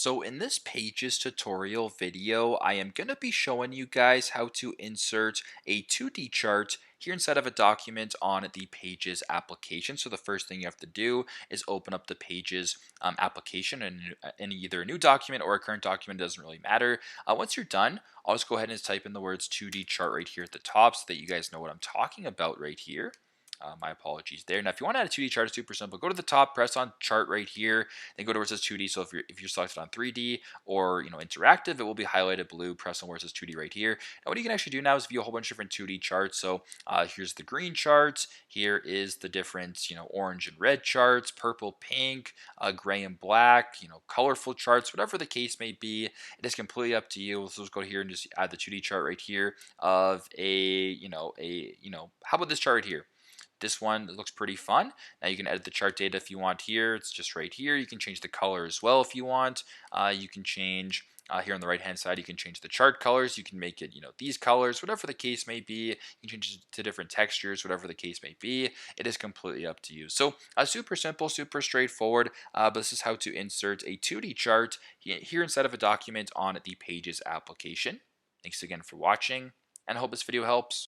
So in this Pages tutorial video, I am going to be showing you guys how to insert a 2D chart here inside of a document on the Pages application. So the first thing you have to do is open up the Pages application in either a new document or a current document, it doesn't really matter. Once you're done, I'll just go ahead and just type in the words 2D chart right here at the top so that you guys know what I'm talking about right here. My apologies there. Now, if you want to add a 2D chart, it's super simple. Go to the top, press on chart right here, then go to where it says 2D. So if you're selected on 3D or interactive, it will be highlighted blue. Press on where it says 2D right here. Now, what you can actually do now is view a whole bunch of different 2D charts. So here's the green charts. Here is the different orange and red charts, purple, pink, gray and black. Colorful charts, whatever the case may be. It is completely up to you. So let's go here and just add the 2D chart right here of how about this chart right here? This one looks pretty fun. Now you can edit the chart data if you want here. It's just right here. You can change the color as well if you want. You can change here on the right hand side, you can change the chart colors. You can make it, these colors, whatever the case may be. You can change it to different textures, whatever the case may be. It is completely up to you. So super simple, super straightforward. But this is how to insert a 2D chart here inside of a document on the Pages application. Thanks again for watching, and I hope this video helps.